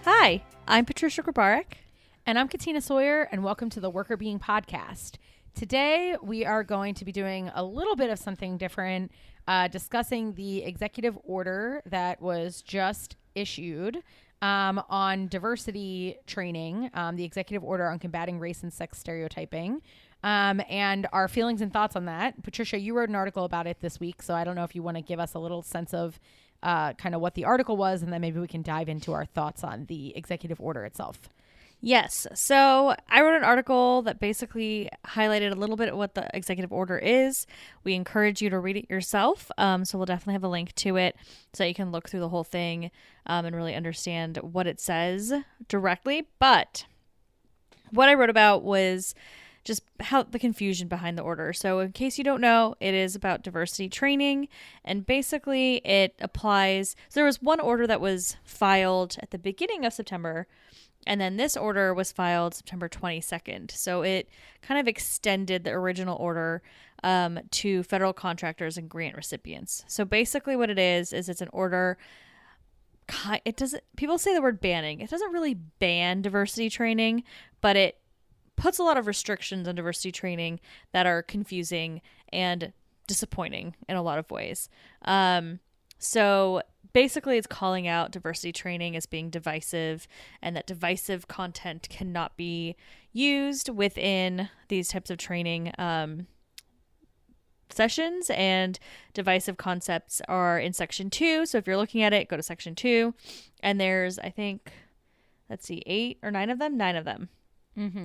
Hi, I'm Patricia Grabarek. And I'm Katina Sawyer, and welcome to the Worker Being Podcast. Today, we are going to be doing a little bit of something different, discussing the executive order that was just issued on diversity training, the executive order on combating race and sex stereotyping, and our feelings and thoughts on that. Patricia, you wrote an article about it this week, so I don't know if you want to give us a little sense of kind of what the article was, and then maybe we can dive into our thoughts on the executive order itself. Yes, so I wrote an article that basically highlighted a little bit of what the executive order is. We encourage you to read it yourself, so we'll definitely have a link to it so that you can look through the whole thing and really understand what it says directly. But what I wrote about was just how the confusion behind the order. So in case you don't know, it is about diversity training, and basically it applies. So there was one order that was filed at the beginning of September, and then this order was filed September 22nd. So it kind of extended the original order to federal contractors and grant recipients. So basically what it is it's an order. It doesn't, people say the word banning. It doesn't really ban diversity training, but it puts a lot of restrictions on diversity training that are confusing and disappointing in a lot of ways. So basically it's calling out diversity training as being divisive, and that divisive content cannot be used within these types of training sessions, and divisive concepts are in section 2. So if you're looking at it, go to section 2, and there's, I think, 8 or 9 of them.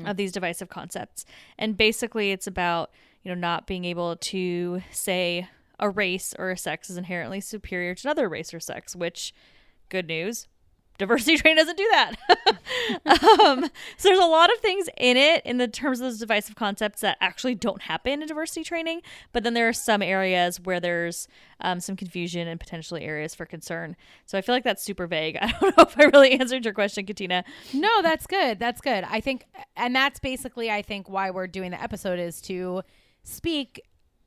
Of these divisive concepts. And basically it's about, not being able to say a race or a sex is inherently superior to another race or sex, which, good news, diversity training doesn't do that. So there's a lot of things in it in the terms of those divisive concepts that actually don't happen in diversity training. But then there are some areas where there's some confusion and potentially areas for concern. So I feel like that's super vague. I don't know if I really answered your question, Katina. No, that's good. That's good. I think, and that's basically, I think, why we're doing the episode, is to speak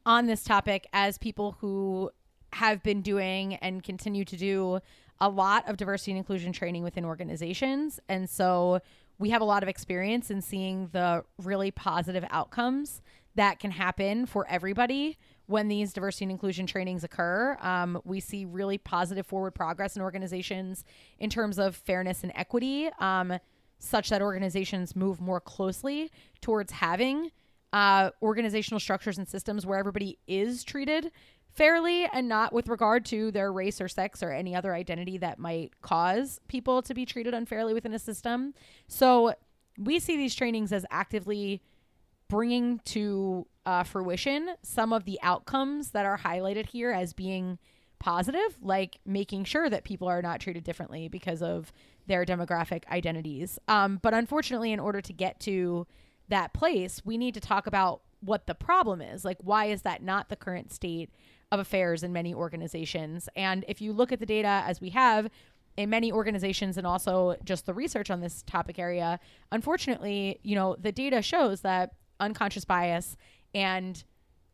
on this topic as people who have been doing and continue to do a lot of diversity and inclusion training within organizations. And so we have a lot of experience in seeing the really positive outcomes that can happen for everybody when these diversity and inclusion trainings occur. We see really positive forward progress in organizations in terms of fairness and equity, such that organizations move more closely towards having organizational structures and systems where everybody is treated fairly, and not with regard to their race or sex or any other identity that might cause people to be treated unfairly within a system. So we see these trainings as actively bringing to fruition some of the outcomes that are highlighted here as being positive, like making sure that people are not treated differently because of their demographic identities. But unfortunately, in order to get to that place, we need to talk about what the problem is. Like, why is that not the current state of affairs in many organizations? And if you look at the data as we have in many organizations, and also just the research on this topic area, unfortunately, the data shows that unconscious bias and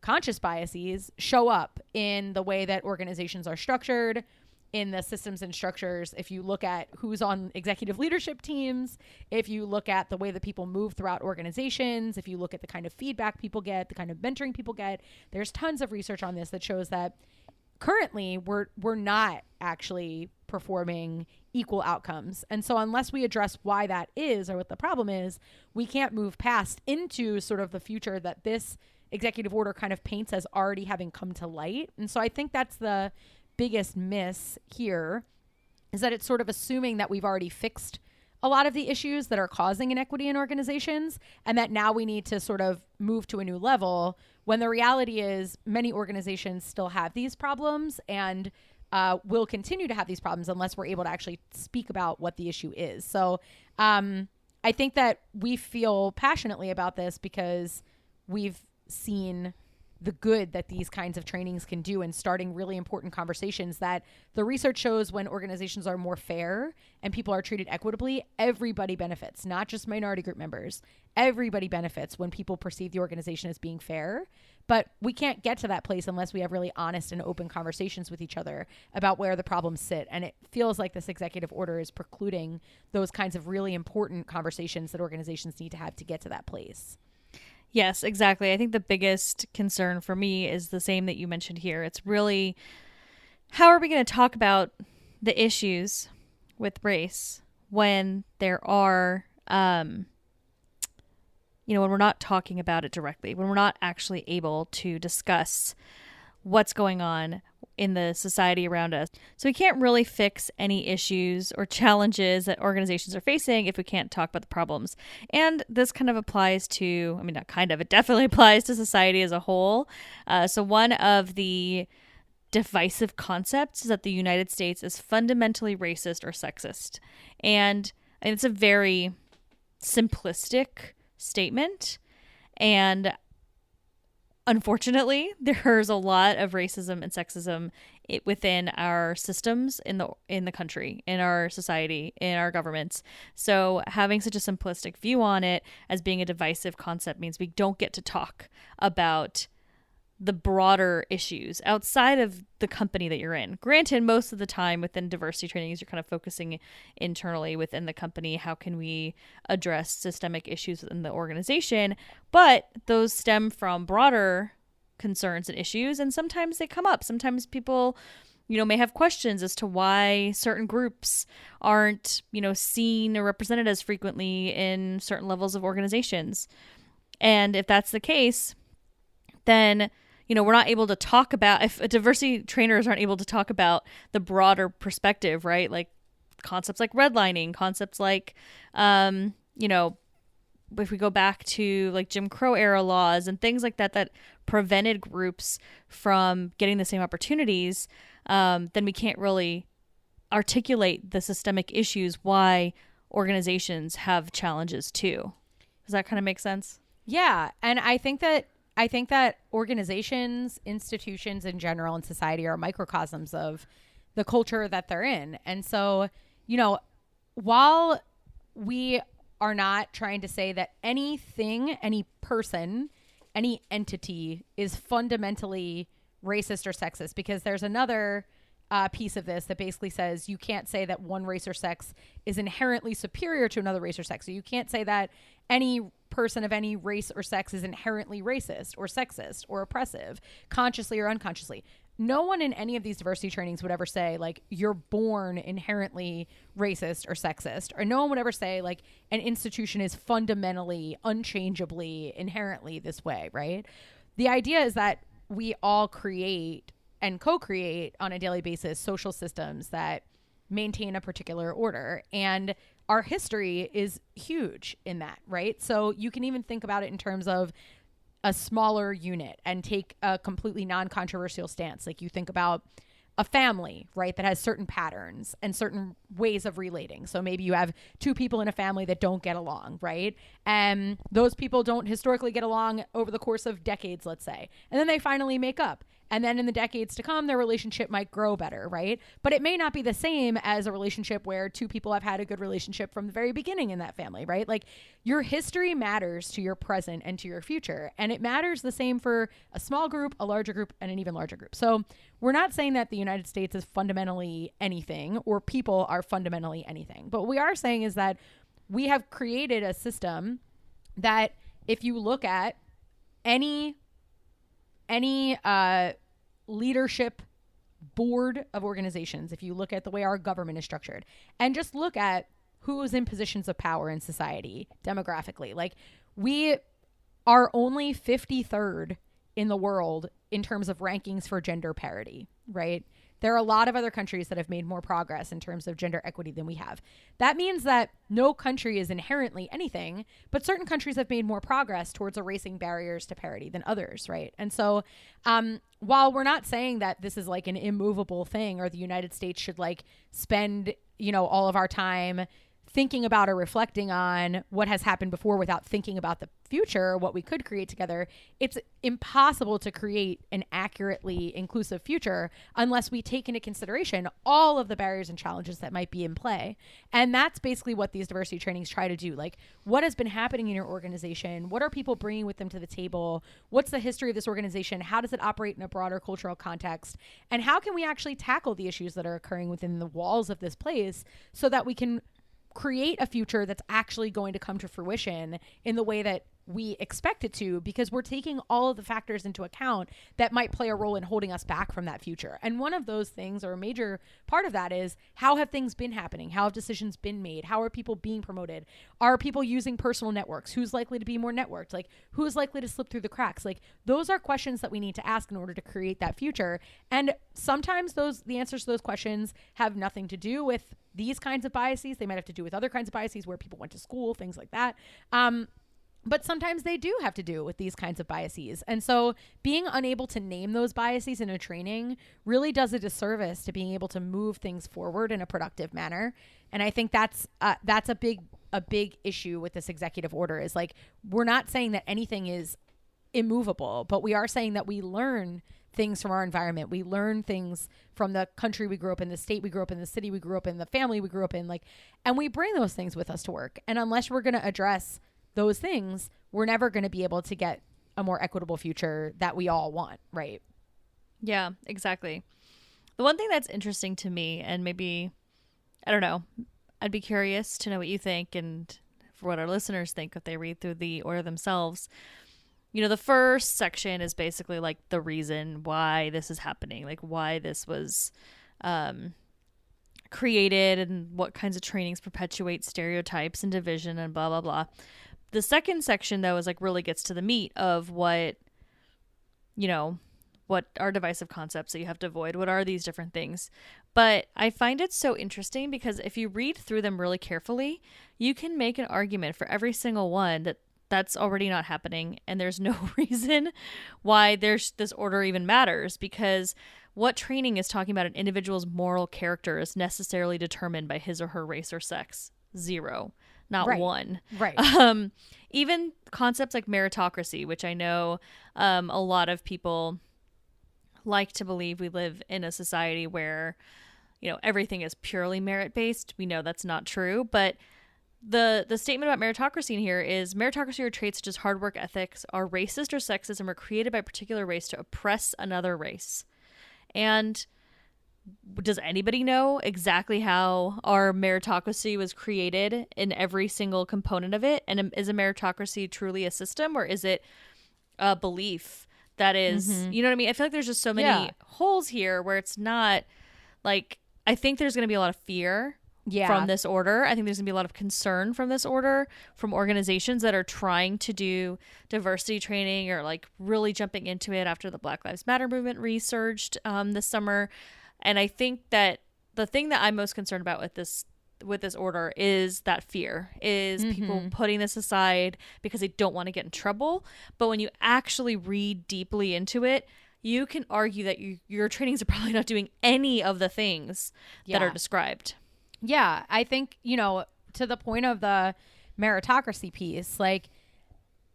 conscious biases show up in the way that organizations are structured, in the systems and structures. If you look at who's on executive leadership teams, if you look at the way that people move throughout organizations, if you look at the kind of feedback people get, the kind of mentoring people get, there's tons of research on this that shows that currently we're not actually performing equal outcomes. And so unless we address why that is, or what the problem is, we can't move past into sort of the future that this executive order kind of paints as already having come to light. And so I think that's the biggest miss here, is that it's sort of assuming that we've already fixed a lot of the issues that are causing inequity in organizations, and that now we need to sort of move to a new level, when the reality is many organizations still have these problems and will continue to have these problems unless we're able to actually speak about what the issue is. So I think that we feel passionately about this because we've seen the good that these kinds of trainings can do and starting really important conversations that the research shows when organizations are more fair and people are treated equitably, everybody benefits, not just minority group members. Everybody benefits when people perceive the organization as being fair. But we can't get to that place unless we have really honest and open conversations with each other about where the problems sit. And it feels like this executive order is precluding those kinds of really important conversations that organizations need to have to get to that place. Yes, exactly. I think the biggest concern for me is the same that you mentioned here. It's really, how are we going to talk about the issues with race when there are, when we're not talking about it directly, when we're not actually able to discuss what's going on in the society around us. So we can't really fix any issues or challenges that organizations are facing if we can't talk about the problems. And this kind of applies to, not kind of, it definitely applies to society as a whole. So one of the divisive concepts is that the United States is fundamentally racist or sexist. And it's a very simplistic statement. And unfortunately, there's a lot of racism and sexism within our systems in the country, in our society, in our governments. So having such a simplistic view on it as being a divisive concept means we don't get to talk about the broader issues outside of the company that you're in. Granted, most of the time within diversity trainings, you're kind of focusing internally within the company. How can we address systemic issues within the organization? But those stem from broader concerns and issues, and sometimes they come up. Sometimes people, may have questions as to why certain groups aren't, seen or represented as frequently in certain levels of organizations. And if that's the case, then we're not able to talk about, if diversity trainers aren't able to talk about the broader perspective, right? Like concepts like redlining, concepts like, if we go back to like Jim Crow era laws and things like that, that prevented groups from getting the same opportunities, then we can't really articulate the systemic issues why organizations have challenges too. Does that kind of make sense? Yeah. And I think that organizations, institutions in general, and society are microcosms of the culture that they're in. And so, while we are not trying to say that anything, any person, any entity is fundamentally racist or sexist, because there's another piece of this that basically says you can't say that one race or sex is inherently superior to another race or sex. So you can't say that any person of any race or sex is inherently racist or sexist or oppressive, consciously or unconsciously. No one in any of these diversity trainings would ever say like you're born inherently racist or sexist, or no one would ever say like an institution is fundamentally, unchangeably, inherently this way, right? The idea is that we all create and co-create on a daily basis social systems that maintain a particular order. And our history is huge in that, right? So you can even think about it in terms of a smaller unit and take a completely non-controversial stance. Like you think about a family, right, that has certain patterns and certain ways of relating. So maybe you have two people in a family that don't get along, right? And those people don't historically get along over the course of decades, let's say. And then they finally make up. And then in the decades to come, their relationship might grow better, right? But it may not be the same as a relationship where two people have had a good relationship from the very beginning in that family, right? Like your history matters to your present and to your future. And it matters the same for a small group, a larger group, and an even larger group. So we're not saying that the United States is fundamentally anything or people are fundamentally anything. But what we are saying is that we have created a system that if you look at any leadership board of organizations, if you look at the way our government is structured and just look at who is in positions of power in society demographically, like we are only 53rd in the world in terms of rankings for gender parity, right? There are a lot of other countries that have made more progress in terms of gender equity than we have. That means that no country is inherently anything, but certain countries have made more progress towards erasing barriers to parity than others, right? And so while we're not saying that this is like an immovable thing or the United States should like spend, all of our time thinking about or reflecting on what has happened before without thinking about the future, what we could create together, it's impossible to create an accurately inclusive future unless we take into consideration all of the barriers and challenges that might be in play. And that's basically what these diversity trainings try to do. Like, what has been happening in your organization? What are people bringing with them to the table? What's the history of this organization? How does it operate in a broader cultural context? And how can we actually tackle the issues that are occurring within the walls of this place so that we can create a future that's actually going to come to fruition in the way that we expect it to, because we're taking all of the factors into account that might play a role in holding us back from that future. And one of those things, or a major part of that, is how have things been happening? How have decisions been made? How are people being promoted? Are people using personal networks? Who's likely to be more networked? Like, who's likely to slip through the cracks? Like, those are questions that we need to ask in order to create that future. And sometimes the answers to those questions have nothing to do with these kinds of biases. They might have to do with other kinds of biases, where people went to school, things like that. But sometimes they do have to do with these kinds of biases. And so being unable to name those biases in a training really does a disservice to being able to move things forward in a productive manner. And I think that's a big issue with this executive order, is like, we're not saying that anything is immovable, but we are saying that we learn things from our environment. We learn things from the country we grew up in, the state we grew up in, the city we grew up in, the family we grew up in, like, and we bring those things with us to work. And unless we're going to address those things, we're never going to be able to get a more equitable future that we all want, right? Yeah, exactly. The one thing that's interesting to me, and maybe, I don't know, I'd be curious to know what you think and for what our listeners think if they read through the order themselves. You know, the first section is basically like the reason why this is happening, like why this was created and what kinds of trainings perpetuate stereotypes and division and blah, blah, blah. The second section, though, is like really gets to the meat of what are divisive concepts that you have to avoid. What are these different things? But I find it so interesting because if you read through them really carefully, you can make an argument for every single one that's already not happening. And there's no reason why this order even matters, because what training is talking about an individual's moral character is necessarily determined by his or her race or sex. Zero. Not right. one. Right. Even concepts like meritocracy, which I know a lot of people like to believe we live in a society where, everything is purely merit-based. We know that's not true. But the statement about meritocracy in here is meritocracy or traits such as hard work ethics are racist or sexist and were created by a particular race to oppress another race. And does anybody know exactly how our meritocracy was created in every single component of it? And is a meritocracy truly a system, or is it a belief that is, you know what I mean? I feel like there's just so many holes here where it's not like, I think there's going to be a lot of fear from this order. I think there's gonna be a lot of concern from this order from organizations that are trying to do diversity training or like really jumping into it after the Black Lives Matter movement resurged this summer. And I think that the thing that I'm most concerned about with this order is that fear, is people putting this aside because they don't want to get in trouble. But when you actually read deeply into it, you can argue that your trainings are probably not doing any of the things that are described. Yeah, I think, to the point of the meritocracy piece, like,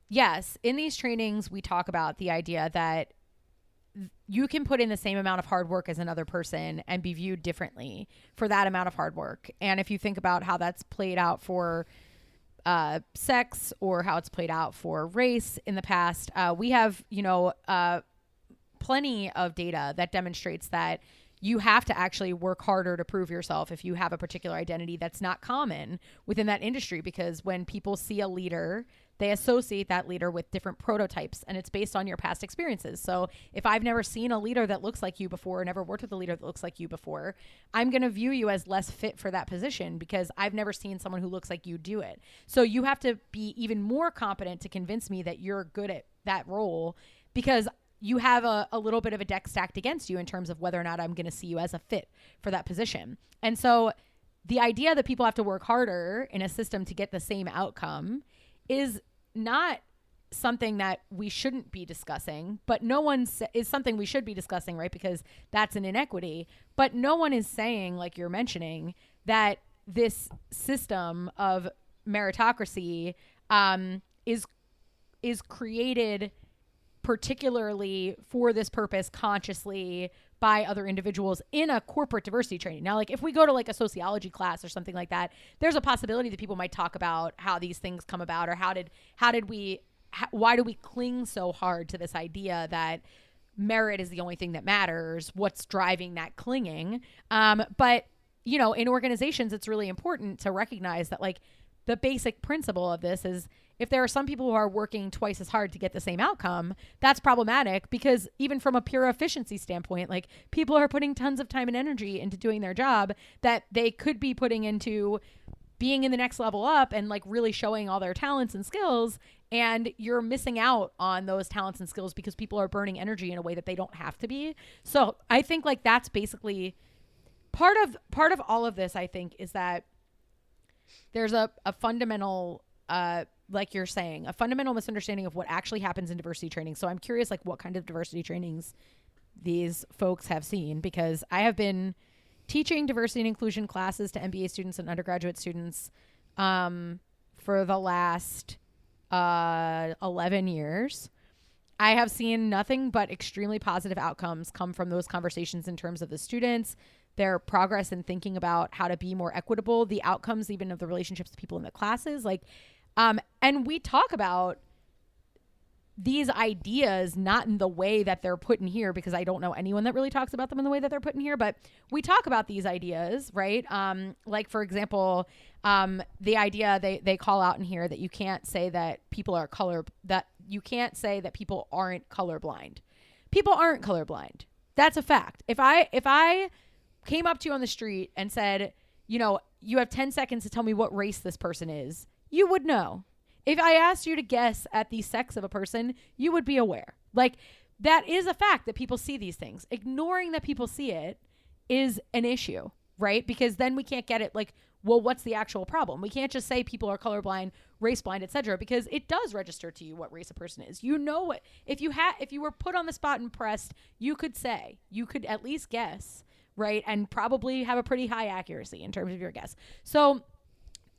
yes, in these trainings, we talk about the idea that you can put in the same amount of hard work as another person and be viewed differently for that amount of hard work. And if you think about how that's played out for sex or how it's played out for race in the past, we have, plenty of data that demonstrates that you have to actually work harder to prove yourself if you have a particular identity that's not common within that industry, because when people see a leader, they associate that leader with different prototypes, and it's based on your past experiences. So if I've never seen a leader that looks like you before, never worked with a leader that looks like you before, I'm going to view you as less fit for that position because I've never seen someone who looks like you do it. So you have to be even more competent to convince me that you're good at that role, because you have a little bit of a deck stacked against you in terms of whether or not I'm going to see you as a fit for that position. And so the idea that people have to work harder in a system to get the same outcome is not something that we shouldn't be discussing, but is something we should be discussing, right? Because that's an inequity. But no one is saying, like you're mentioning, that this system of meritocracy is created particularly for this purpose consciously by other individuals in a corporate diversity training. Now, like if we go to like a sociology class or something like that, there's a possibility that people might talk about how these things come about, or why do we cling so hard to this idea that merit is the only thing that matters? What's driving that clinging? But you know, in organizations, it's really important to recognize that like the basic principle of this is if there are some people who are working twice as hard to get the same outcome, that's problematic, because even from a pure efficiency standpoint, like people are putting tons of time and energy into doing their job that they could be putting into being in the next level up and like really showing all their talents and skills. And you're missing out on those talents and skills because people are burning energy in a way that they don't have to be. So I think like that's basically part of all of this, I think, is that there's a fundamental, like you're saying, a fundamental misunderstanding of what actually happens in diversity training. So I'm curious, like, what kind of diversity trainings these folks have seen, because I have been teaching diversity and inclusion classes to MBA students and undergraduate students for the last 11 years. I have seen nothing but extremely positive outcomes come from those conversations in terms of the students, their progress in thinking about how to be more equitable, the outcomes even of the relationships with people in the classes. Like, and we talk about these ideas not in the way that they're put in here, because I don't know anyone that really talks about them in the way that they're put in here, but we talk about these ideas, right? Like for example, the idea they call out in here that you can't say that people are that you can't say that people aren't colorblind. People aren't colorblind. That's a fact. If I came up to you on the street and said, you know, you have 10 seconds to tell me what race this person is, you would know. If I asked you to guess at the sex of a person, you would be aware. Like, that is a fact that people see these things. Ignoring that people see it is an issue, right? Because then we can't get it like, well, what's the actual problem? We can't just say people are colorblind, race blind, etc., because it does register to you what race a person is. You know what, if you were put on the spot and pressed, you could at least guess, right? And probably have a pretty high accuracy in terms of your guess. So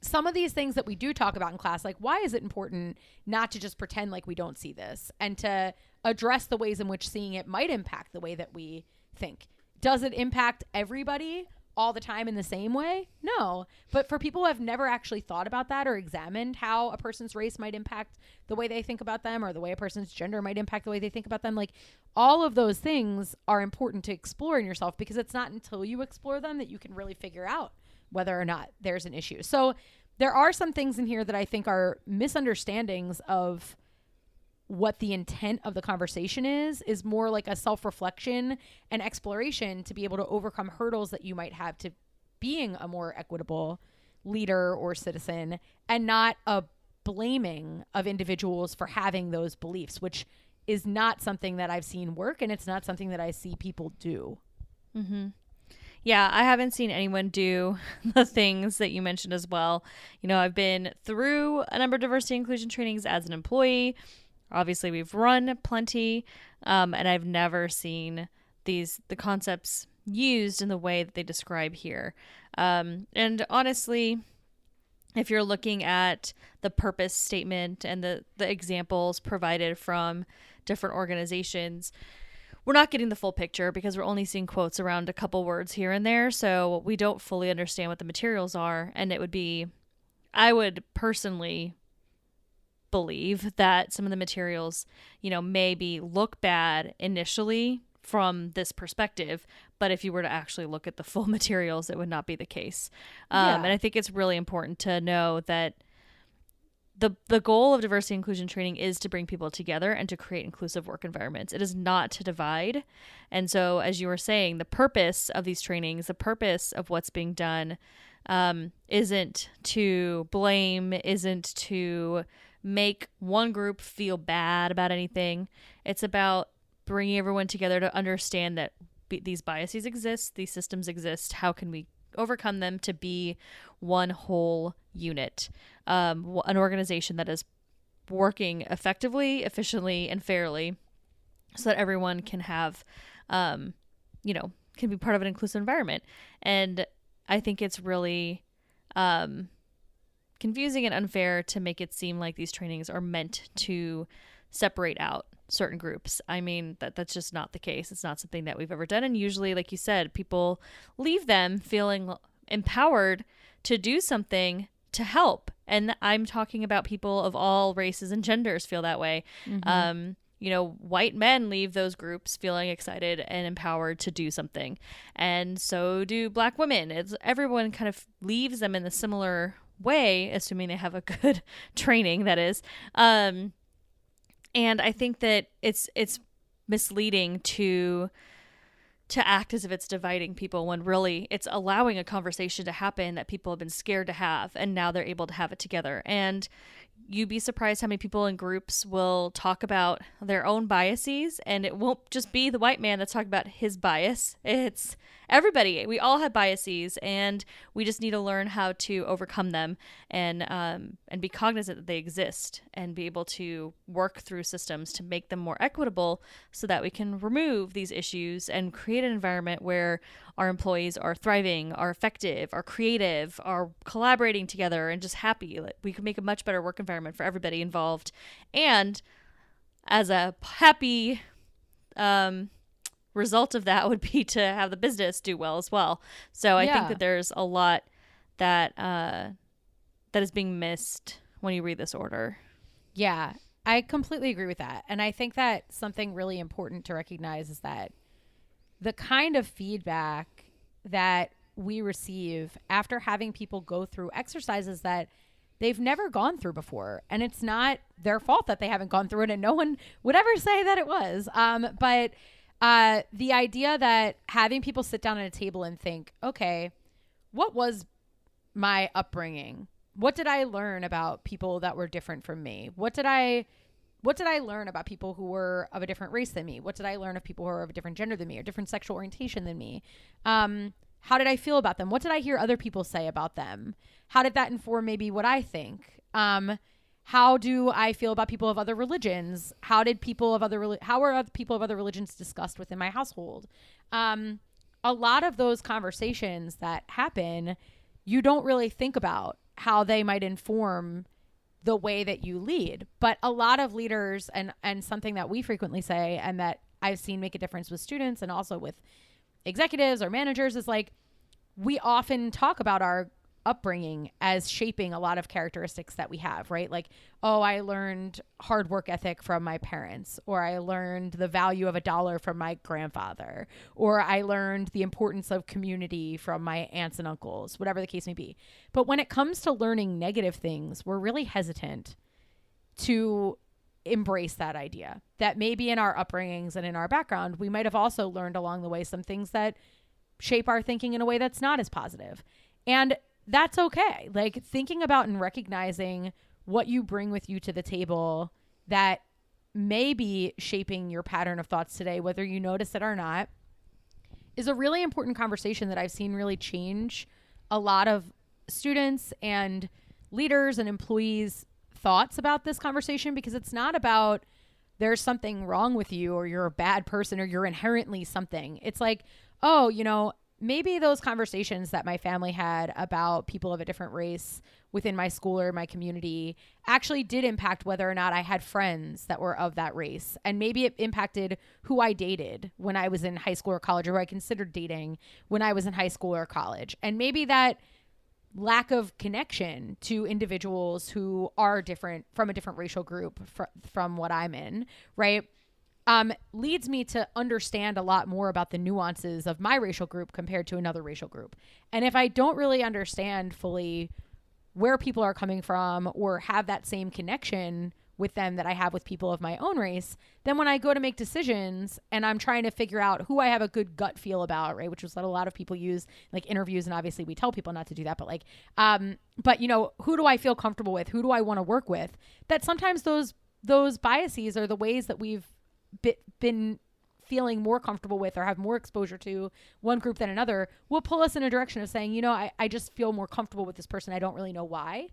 some of these things that we do talk about in class, like why is it important not to just pretend like we don't see this, and to address the ways in which seeing it might impact the way that we think. Does it impact everybody all the time in the same way? No. But for people who have never actually thought about that or examined how a person's race might impact the way they think about them, or the way a person's gender might impact the way they think about them, like all of those things are important to explore in yourself, because it's not until you explore them that you can really figure out whether or not there's an issue. So there are some things in here that I think are misunderstandings of what the intent of the conversation is more like a self-reflection and exploration to be able to overcome hurdles that you might have to being a more equitable leader or citizen, and not a blaming of individuals for having those beliefs, which is not something that I've seen work, and it's not something that I see people do. Mm-hmm. Yeah, I haven't seen anyone do the things that you mentioned as well. You know, I've been through a number of diversity inclusion trainings as an employee. Obviously, we've run plenty, and I've never seen the concepts used in the way that they describe here. And honestly, if you're looking at the purpose statement and the examples provided from different organizations, we're not getting the full picture, because we're only seeing quotes around a couple words here and there. So we don't fully understand what the materials are. And I would personally believe that some of the materials, you know, maybe look bad initially from this perspective, but if you were to actually look at the full materials, it would not be the case. And I think it's really important to know that the goal of diversity inclusion training is to bring people together and to create inclusive work environments. It is not to divide. And so, as you were saying, the purpose of these trainings, the purpose of what's being done, isn't to blame, isn't to make one group feel bad about anything. It's about bringing everyone together to understand that these biases exist, these systems exist. How can we overcome them to be one whole unit, an organization that is working effectively, efficiently, and fairly, so that everyone can have, can be part of an inclusive environment. And I think it's really confusing and unfair to make it seem like these trainings are meant to separate out certain groups. I mean, that's just not the case. It's not something that we've ever done. And usually, like you said, people leave them feeling empowered to do something to help. And I'm talking about people of all races and genders feel that way. White men leave those groups feeling excited and empowered to do something. And so do Black women. Everyone kind of leaves them in a similar way, assuming they have a good training, that is. And I think that it's misleading to act as if it's dividing people when really it's allowing a conversation to happen that people have been scared to have, and now they're able to have it together. And you'd be surprised how many people in groups will talk about their own biases, and it won't just be the white man that's talking about his bias. It's everybody. We all have biases, and we just need to learn how to overcome them and be cognizant that they exist and be able to work through systems to make them more equitable so that we can remove these issues and create an environment where our employees are thriving, are effective, are creative, are collaborating together, and just happy. We can make a much better work environment for everybody involved. And as a happy result of that would be to have the business do well as well. So I think that there's a lot that that is being missed when you read this order. Yeah, I completely agree with that. And I think that something really important to recognize is that the kind of feedback that we receive after having people go through exercises that they've never gone through before, and it's not their fault that they haven't gone through it, and no one would ever say that it was. But the idea that having people sit down at a table and think, okay, what was my upbringing? What did I learn about people that were different from me? What did I learn about people who were of a different race than me? What did I learn of people who are of a different gender than me or different sexual orientation than me? How did I feel about them? What did I hear other people say about them? How did that inform maybe what I think? How do I feel about people of other religions? How are people of other religions discussed within my household? A lot of those conversations that happen, you don't really think about how they might inform the way that you lead. But a lot of leaders, and something that we frequently say and that I've seen make a difference with students and also with executives or managers, is like, we often talk about our upbringing as shaping a lot of characteristics that we have, right? Like, oh, I learned hard work ethic from my parents, or I learned the value of $1 from my grandfather, or I learned the importance of community from my aunts and uncles, whatever the case may be. But when it comes to learning negative things, we're really hesitant to embrace that idea that maybe in our upbringings and in our background, we might have also learned along the way some things that shape our thinking in a way that's not as positive. And that's okay. Like, thinking about and recognizing what you bring with you to the table that may be shaping your pattern of thoughts today, whether you notice it or not, is a really important conversation that I've seen really change a lot of students and leaders and employees' thoughts about this conversation, because it's not about there's something wrong with you or you're a bad person or you're inherently something. It's like, oh, maybe those conversations that my family had about people of a different race within my school or my community actually did impact whether or not I had friends that were of that race. And maybe it impacted who I dated when I was in high school or college, or who I considered dating when I was in high school or college. And maybe that lack of connection to individuals who are different from a different racial group from what I'm in, right? Leads me to understand a lot more about the nuances of my racial group compared to another racial group. And if I don't really understand fully where people are coming from or have that same connection with them that I have with people of my own race, then when I go to make decisions and I'm trying to figure out who I have a good gut feel about, right, which is what a lot of people use, like interviews, and obviously we tell people not to do that, but like, who do I feel comfortable with? Who do I want to work with? That sometimes those biases are the ways that we've been feeling more comfortable with or have more exposure to one group than another, will pull us in a direction of saying, I just feel more comfortable with this person. I don't really know why.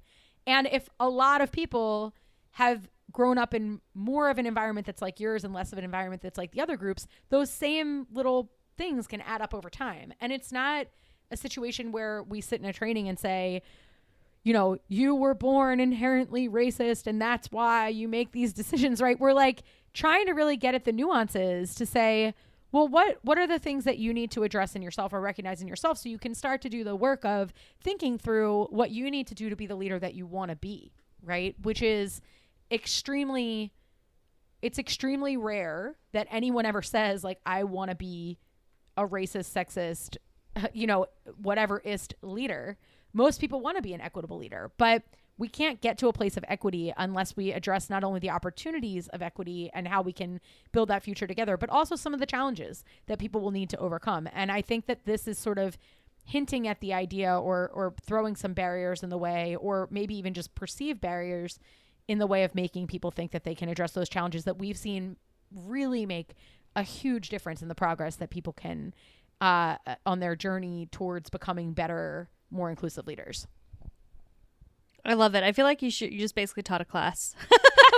And if a lot of people have grown up in more of an environment that's like yours and less of an environment that's like the other groups, those same little things can add up over time. And it's not a situation where we sit in a training and say, you were born inherently racist and that's why you make these decisions, right? We're like trying to really get at the nuances to say, well, what are the things that you need to address in yourself or recognize in yourself so you can start to do the work of thinking through what you need to do to be the leader that you want to be, right? Which is extremely rare that anyone ever says like, I want to be a racist, sexist, whatever-ist leader. Most people want to be an equitable leader, but we can't get to a place of equity unless we address not only the opportunities of equity and how we can build that future together, but also some of the challenges that people will need to overcome. And I think that this is sort of hinting at the idea or throwing some barriers in the way, or maybe even just perceived barriers in the way of making people think that they can address those challenges that we've seen really make a huge difference in the progress that people can on their journey towards becoming better, more inclusive leaders. I love it. I feel like you just basically taught a class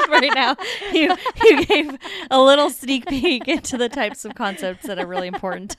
right now. You gave a little sneak peek into the types of concepts that are really important.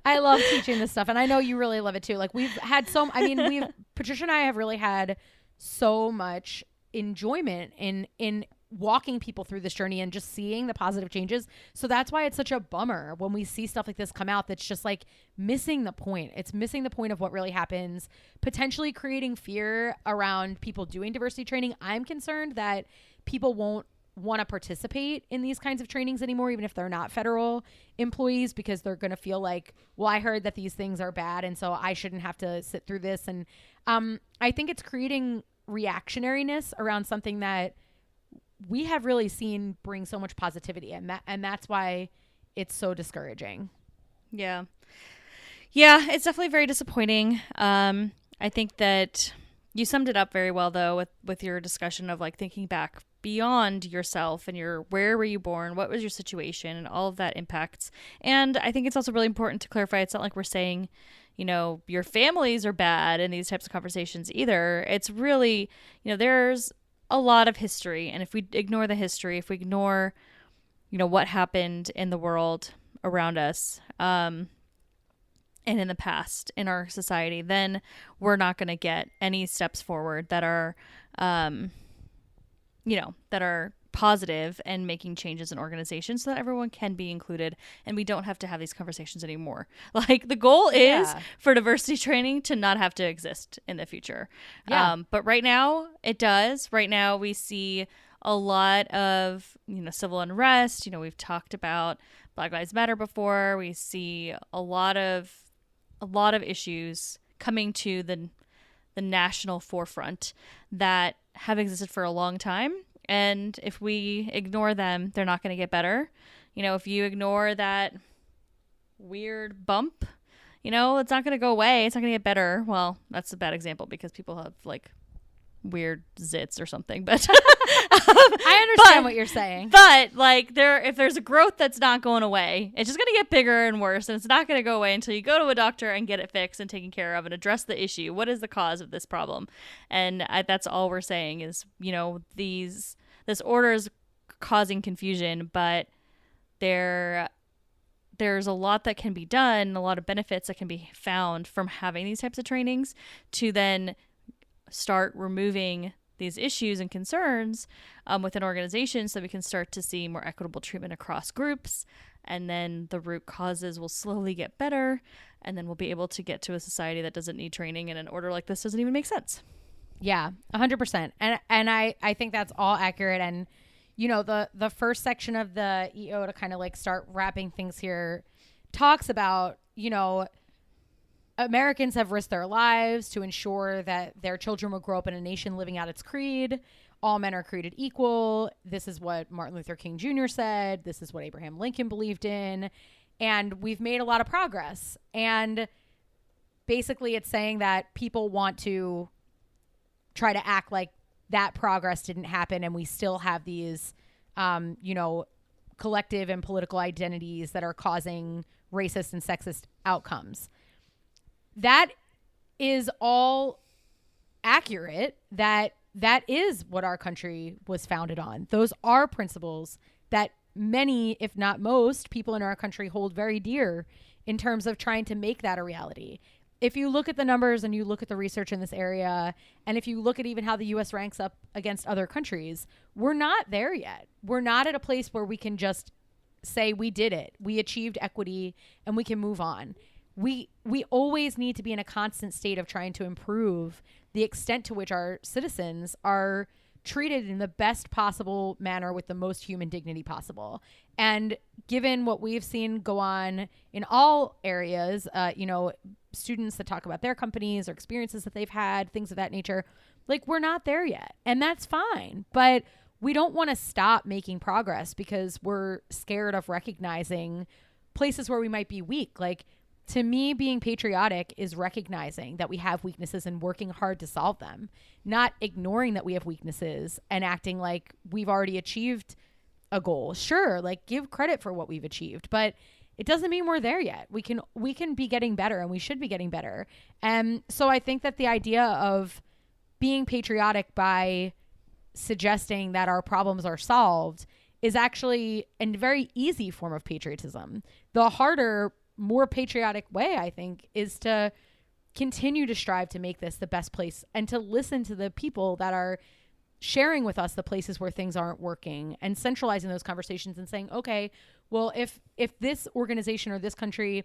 I love teaching this stuff, and I know you really love it too. Like Patricia and I have really had so much enjoyment in walking people through this journey and just seeing the positive changes. So that's why it's such a bummer when we see stuff like this come out that's just like missing the point. It's missing the point of what really happens, potentially creating fear around people doing diversity training. I'm concerned that people won't want to participate in these kinds of trainings anymore, even if they're not federal employees, because they're going to feel like, well, I heard that these things are bad, and so I shouldn't have to sit through this. And I think it's creating reactionariness around something that we have really seen bring so much positivity, and that's why it's so discouraging. Yeah, it's definitely very disappointing. I think that you summed it up very well, though, with your discussion of like thinking back beyond yourself and where were you born, what was your situation, and all of that impacts. And I think it's also really important to clarify, it's not like we're saying, your families are bad in these types of conversations either. It's really, there's a lot of history, and if we ignore the history, if we ignore what happened in the world around us and in the past in our society, then we're not going to get any steps forward that are that are positive and making changes in organizations so that everyone can be included and we don't have to have these conversations anymore. Like the goal is for diversity training to not have to exist in the future. But right now it does. Right now we see a lot of, civil unrest. We've talked about Black Lives Matter before. We see a lot of issues coming to the national forefront that have existed for a long time. And if we ignore them, they're not going to get better. If you ignore that weird bump, it's not going to go away. It's not going to get better. Well, that's a bad example because people have like weird zits or something, but I understand what you're saying. But like if there's a growth that's not going away, it's just going to get bigger and worse, and it's not going to go away until you go to a doctor and get it fixed and taken care of and address the issue. What is the cause of this problem? And that's all we're saying is, this order is causing confusion, but there's a lot that can be done, a lot of benefits that can be found from having these types of trainings to then start removing these issues and concerns within organizations so we can start to see more equitable treatment across groups, and then the root causes will slowly get better, and then we'll be able to get to a society that doesn't need training, and an order like this doesn't even make sense. Yeah, 100%. And I think that's all accurate. And, the first section of the EO to kind of like start wrapping things here talks about, Americans have risked their lives to ensure that their children will grow up in a nation living out its creed. All men are created equal. This is what Martin Luther King Jr. said. This is what Abraham Lincoln believed in. And we've made a lot of progress. And basically it's saying that people want to try to act like that progress didn't happen and we still have these, collective and political identities that are causing racist and sexist outcomes. That is all accurate. That is what our country was founded on. Those are principles that many, if not most, people in our country hold very dear in terms of trying to make that a reality. if you look at the numbers and you look at the research in this area, and if you look at even how the US ranks up against other countries, we're not there yet. We're not at a place where we can just say we did it. We achieved equity and we can move on. We always need to be in a constant state of trying to improve the extent to which our citizens are treated in the best possible manner with the most human dignity possible. And given what we've seen go on in all areas, students that talk about their companies or experiences that they've had, things of that nature, like, we're not there yet. And that's fine. But we don't want to stop making progress because we're scared of recognizing places where we might be weak. Like, to me, being patriotic is recognizing that we have weaknesses and working hard to solve them, not ignoring that we have weaknesses and acting like we've already achieved a goal. Sure, like, give credit for what we've achieved, but it doesn't mean we're there yet. We can be getting better, and we should be getting better. And so I think that the idea of being patriotic by suggesting that our problems are solved is actually a very easy form of patriotism. The harder, more patriotic way, I think, is to continue to strive to make this the best place and to listen to the people that are sharing with us the places where things aren't working and centralizing those conversations and saying, okay, well, if this organization or this country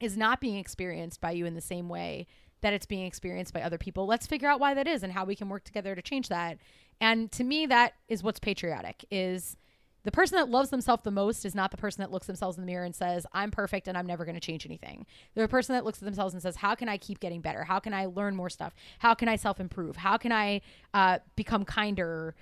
is not being experienced by you in the same way that it's being experienced by other people, let's figure out why that is and how we can work together to change that. And to me, that is what's patriotic. Is the person that loves themselves the most is not the person that looks themselves in the mirror and says, I'm perfect and I'm never going to change anything. They're the person that looks at themselves and says, how can I keep getting better? How can I learn more stuff? How can I self-improve? How can I become kinder,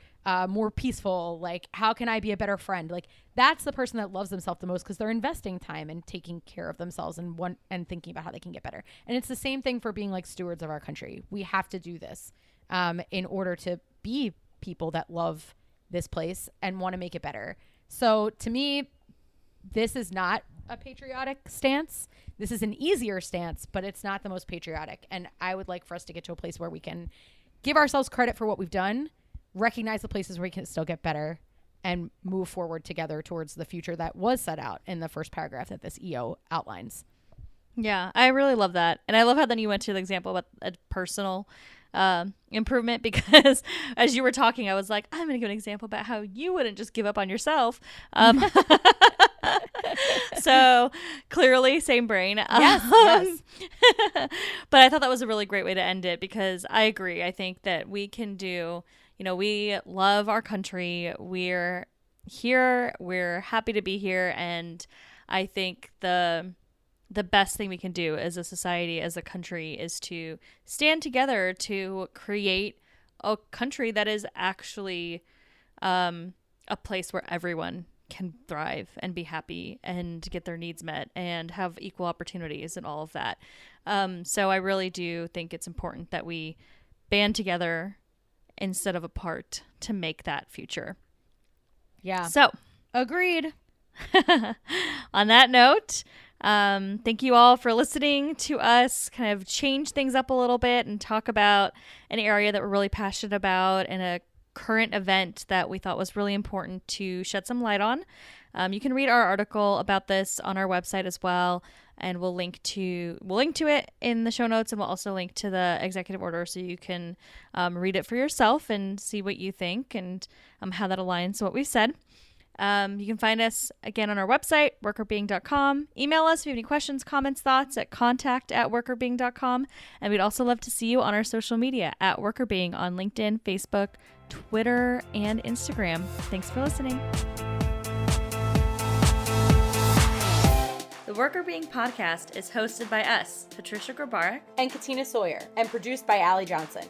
more peaceful? Like, how can I be a better friend? Like, that's the person that loves themselves the most because they're investing time and taking care of themselves and thinking about how they can get better. And it's the same thing for being like stewards of our country. We have to do this in order to be people that love this place and want to make it better. So to me, this is not a patriotic stance. This is an easier stance, but it's not the most patriotic. And I would like for us to get to a place where we can give ourselves credit for what we've done, recognize the places where we can still get better, and move forward together towards the future that was set out in the first paragraph that this EO outlines. Yeah, I really love that. And I love how then you went to the example about a personal improvement, because as you were talking, I was like, I'm going to give an example about how you wouldn't just give up on yourself. So clearly same brain. Yes. But I thought that was a really great way to end it, because I agree. I think that we can do, we love our country. We're here. We're happy to be here. And I think the best thing we can do as a society, as a country, is to stand together to create a country that is actually a place where everyone can thrive and be happy and get their needs met and have equal opportunities and all of that. So I really do think it's important that we band together instead of apart to make that future. Yeah. So agreed. On that note, thank you all for listening to us kind of change things up a little bit and talk about an area that we're really passionate about and a current event that we thought was really important to shed some light on. You can read our article about this on our website as well, and we'll link to it in the show notes, and we'll also link to the executive order so you can read it for yourself and see what you think and how that aligns to what we've said. You can find us again on our website, workerbeing.com. Email us if you have any questions, comments, thoughts at contact@workerbeing.com. And we'd also love to see you on our social media at workerbeing on LinkedIn, Facebook, Twitter, and Instagram. Thanks for listening. The Worker Being podcast is hosted by us, Patricia Grabarek and Katina Sawyer, and produced by Allie Johnson.